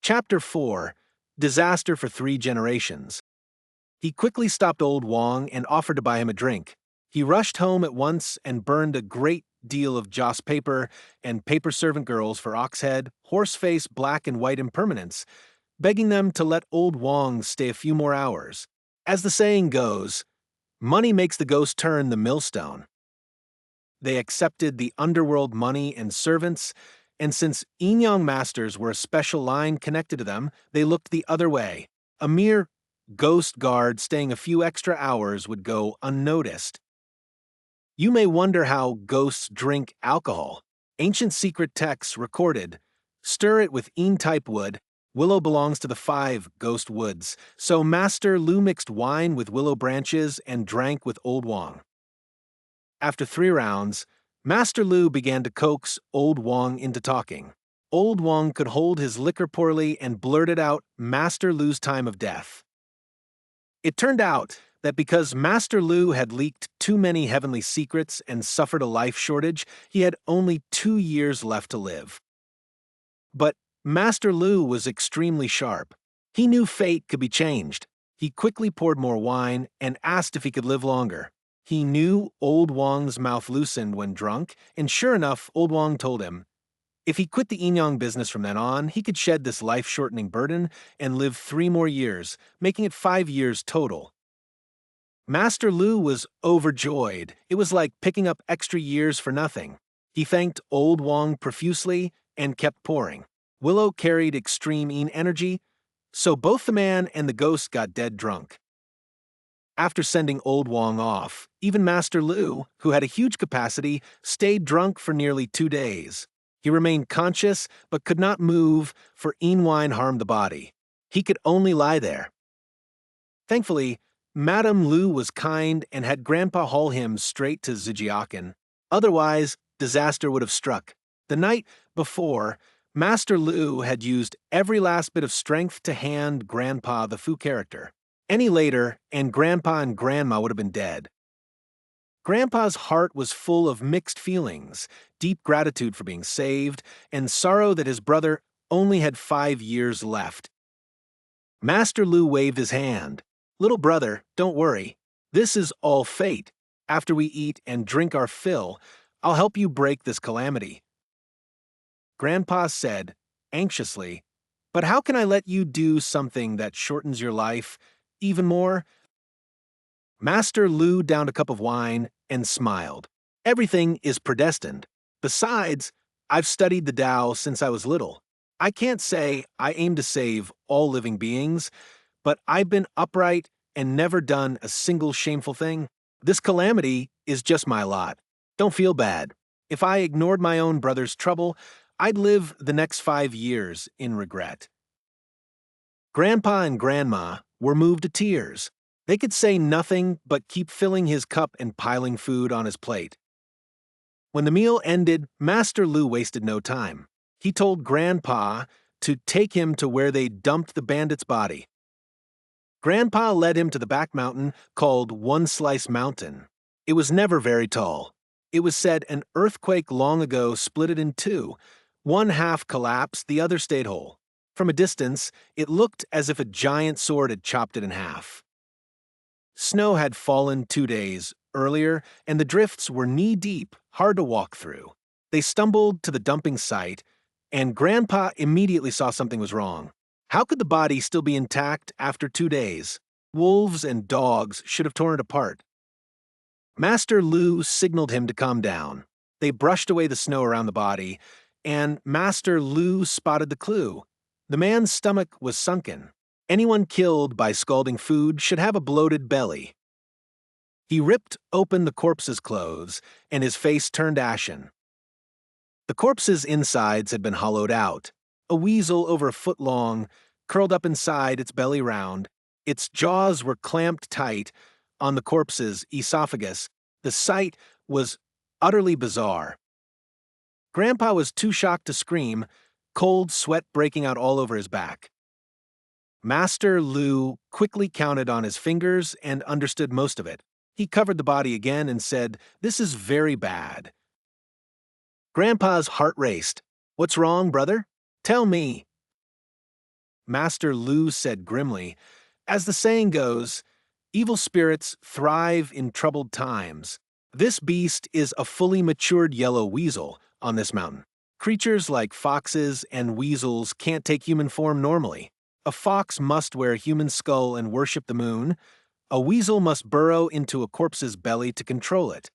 Chapter 4: Disaster for 3 Generations. He quickly stopped old Wang and offered to buy him a drink. He rushed home at once and burned a great deal of joss paper and paper servant girls for Oxhead, Horseface, Black and White Impermanence, begging them to let old Wang stay a few more hours. As the saying goes, money makes the ghost turn the millstone. They accepted the underworld money and servants, and since Yin-Yang Masters were a special line connected to them, they looked the other way. A mere ghost guard staying a few extra hours would go unnoticed. You may wonder how ghosts drink alcohol. Ancient secret texts recorded, stir it with Yin-type wood. Willow belongs to the 5 ghost woods, so Master Lu mixed wine with willow branches and drank with old Wang. After 3 rounds, Master Lu began to coax old Wang into talking. Old Wang could hold his liquor poorly and blurted out Master Lu's time of death. It turned out that because Master Lu had leaked too many heavenly secrets and suffered a life shortage, he had only 2 years left to live. But Master Lu was extremely sharp. He knew fate could be changed. He quickly poured more wine and asked if he could live longer. He knew old Wang's mouth loosened when drunk, and sure enough, old Wang told him, if he quit the yin-yang business from then on, he could shed this life-shortening burden and live 3 more years, making it 5 years total. Master Lu was overjoyed. It was like picking up extra years for nothing. He thanked old Wang profusely and kept pouring. Willow carried extreme yin energy, so both the man and the ghost got dead drunk. After sending old Wang off, even Master Lu, who had a huge capacity, stayed drunk for nearly 2 days. He remained conscious but could not move, for yin wine harmed the body. He could only lie there. Thankfully, Madame Lu was kind and had Grandpa haul him straight to Zijiakan. Otherwise, disaster would have struck. The night before, Master Lu had used every last bit of strength to hand Grandpa the Fu character. Any later, and Grandpa and Grandma would have been dead. Grandpa's heart was full of mixed feelings, deep gratitude for being saved, and sorrow that his brother only had 5 years left. Master Lu waved his hand. Little brother, don't worry. This is all fate. After we eat and drink our fill, I'll help you break this calamity. Grandpa said, anxiously, but how can I let you do something that shortens your life even more? Master Lu downed a cup of wine and smiled. Everything is predestined. Besides, I've studied the Tao since I was little. I can't say I aim to save all living beings, but I've been upright and never done a single shameful thing. This calamity is just my lot. Don't feel bad. If I ignored my own brother's trouble, I'd live the next 5 years in regret. Grandpa and Grandma were moved to tears. They could say nothing but keep filling his cup and piling food on his plate. When the meal ended, Master Lu wasted no time. He told Grandpa to take him to where they dumped the bandit's body. Grandpa led him to the back mountain called One Slice Mountain. It was never very tall. It was said an earthquake long ago split it in 2. One half collapsed, the other stayed whole. From a distance, it looked as if a giant sword had chopped it in half. Snow had fallen 2 days earlier, and the drifts were knee-deep, hard to walk through. They stumbled to the dumping site, and Grandpa immediately saw something was wrong. How could the body still be intact after 2 days? Wolves and dogs should have torn it apart. Master Lu signaled him to calm down. They brushed away the snow around the body, and Master Lu spotted the clue. The man's stomach was sunken. Anyone killed by scalding food should have a bloated belly. He ripped open the corpse's clothes, and his face turned ashen. The corpse's insides had been hollowed out. A weasel over a foot long, curled up inside, its belly round. Its jaws were clamped tight on the corpse's esophagus. The sight was utterly bizarre. Grandpa was too shocked to scream, cold sweat breaking out all over his back. Master Lu quickly counted on his fingers and understood most of it. He covered the body again and said, "This is very bad." Grandpa's heart raced. "What's wrong, brother? Tell me." Master Lu said grimly. As the saying goes, evil spirits thrive in troubled times. This beast is a fully matured yellow weasel on this mountain. Creatures like foxes and weasels can't take human form normally. A fox must wear a human skull and worship the moon. A weasel must burrow into a corpse's belly to control it.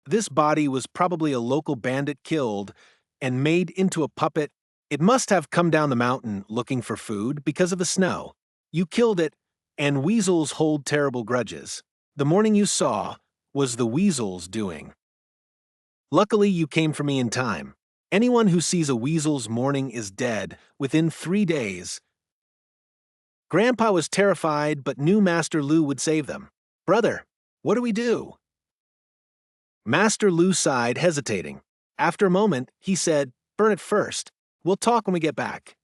This body was probably a local bandit killed and made into a puppet. It must have come down the mountain looking for food because of the snow. You killed it, and weasels hold terrible grudges. The morning you saw was the weasel's doing. Luckily, you came for me in time. Anyone who sees a weasel's mourning is dead within 3 days. Grandpa was terrified but knew Master Lu would save them. Brother, what do we do? Master Lu sighed, hesitating. After a moment, he said, burn it first. We'll talk when we get back.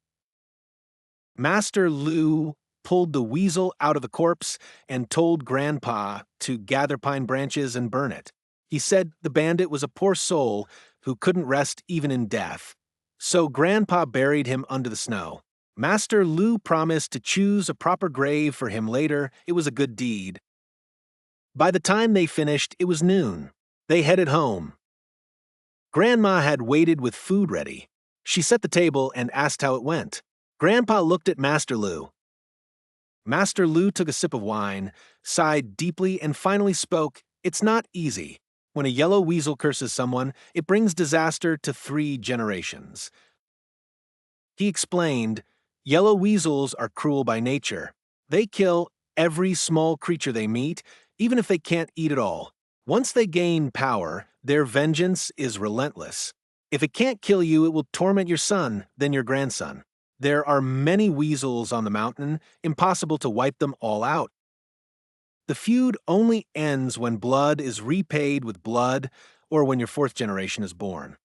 Master Lu pulled the weasel out of the corpse and told Grandpa to gather pine branches and burn it. He said the bandit was a poor soul who couldn't rest even in death. So Grandpa buried him under the snow. Master Lu promised to choose a proper grave for him later. It was a good deed. By the time they finished, it was noon. They headed home. Grandma had waited with food ready. She set the table and asked how it went. Grandpa looked at Master Lu. Master Lu took a sip of wine, sighed deeply, and finally spoke. It's not easy. When a yellow weasel curses someone, it brings disaster to 3 generations. He explained, yellow weasels are cruel by nature. They kill every small creature they meet, even if they can't eat it all. Once they gain power, their vengeance is relentless. If it can't kill you, it will torment your son, then your grandson. There are many weasels on the mountain, impossible to wipe them all out. The feud only ends when blood is repaid with blood or when your 4th generation is born.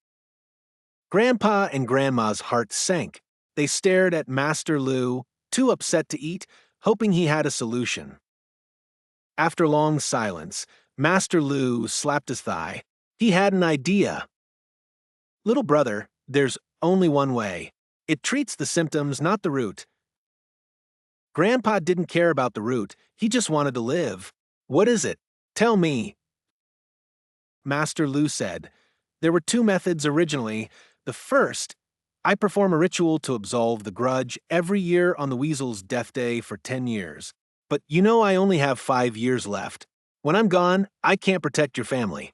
Grandpa and Grandma's hearts sank. They stared at Master Lu, too upset to eat, hoping he had a solution. After long silence, Master Lu slapped his thigh. He had an idea. Little brother, there's only one way. It treats the symptoms, not the root. Grandpa didn't care about the root. He just wanted to live. What is it? Tell me. Master Lu said, there were 2 methods originally. The first, I perform a ritual to absolve the grudge every year on the weasel's death day for 10 years. But you know I only have 5 years left. When I'm gone, I can't protect your family.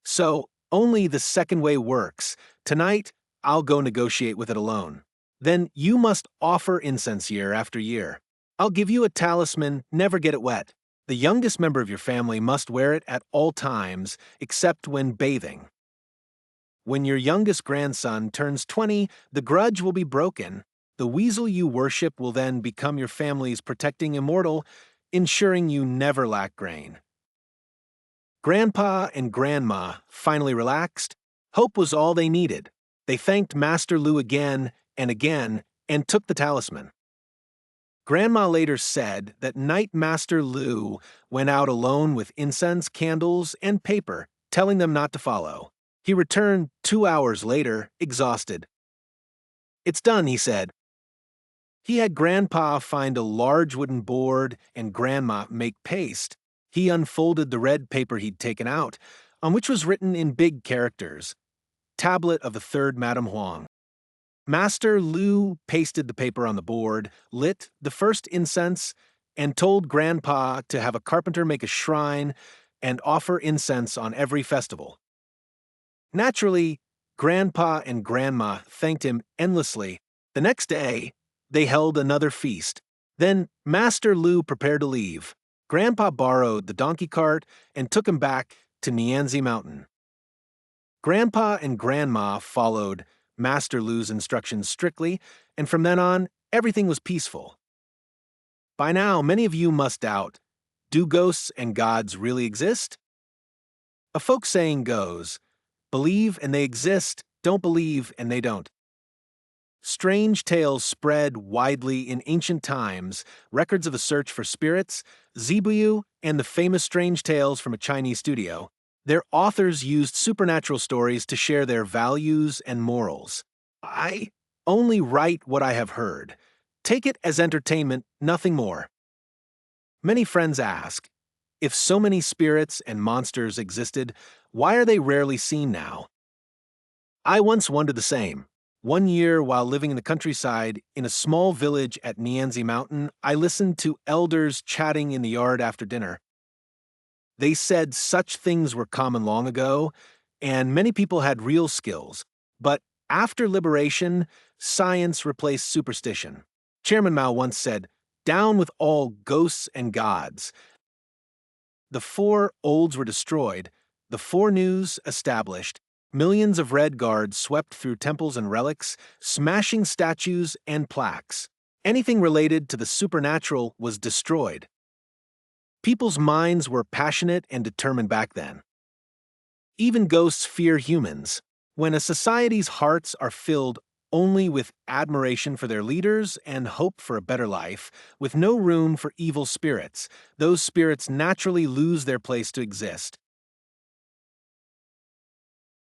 So, only the second way works. Tonight, I'll go negotiate with it alone. Then you must offer incense year after year. I'll give you a talisman, never get it wet. The youngest member of your family must wear it at all times, except when bathing. When your youngest grandson turns 20, the grudge will be broken. The weasel you worship will then become your family's protecting immortal, ensuring you never lack grain. Grandpa and Grandma finally relaxed. Hope was all they needed. They thanked Master Lu again and took the talisman. Grandma later said that night Master Lu went out alone with incense, candles, and paper, telling them not to follow. He returned 2 hours later, exhausted. It's done, he said. He had Grandpa find a large wooden board and Grandma make paste. He unfolded the red paper he'd taken out, on which was written in big characters, Tablet of the 3rd Madam Huang. Master Lu pasted the paper on the board, lit the first incense, and told Grandpa to have a carpenter make a shrine and offer incense on every festival. Naturally, Grandpa and Grandma thanked him endlessly. The next day, they held another feast. Then Master Lu prepared to leave. Grandpa borrowed the donkey cart and took him back to Nianzi Mountain. Grandpa and Grandma followed Master Lu's instructions strictly, and from then on, everything was peaceful. By now, many of you must doubt, do ghosts and gods really exist? A folk saying goes, believe and they exist, don't believe and they don't. Strange tales spread widely in ancient times, records of a search for spirits, Zibuyu, and the famous strange tales from a Chinese studio. Their authors used supernatural stories to share their values and morals. I only write what I have heard. Take it as entertainment, nothing more. Many friends ask, if so many spirits and monsters existed, why are they rarely seen now? I once wondered the same. One year, while living in the countryside, in a small village at Nianzi Mountain, I listened to elders chatting in the yard after dinner. They said such things were common long ago, and many people had real skills. But after liberation, science replaced superstition. Chairman Mao once said, "Down with all ghosts and gods." The four olds were destroyed, the four news established. Millions of red guards swept through temples and relics, smashing statues and plaques. Anything related to the supernatural was destroyed. People's minds were passionate and determined back then. Even ghosts fear humans. When a society's hearts are filled only with admiration for their leaders and hope for a better life, with no room for evil spirits, those spirits naturally lose their place to exist.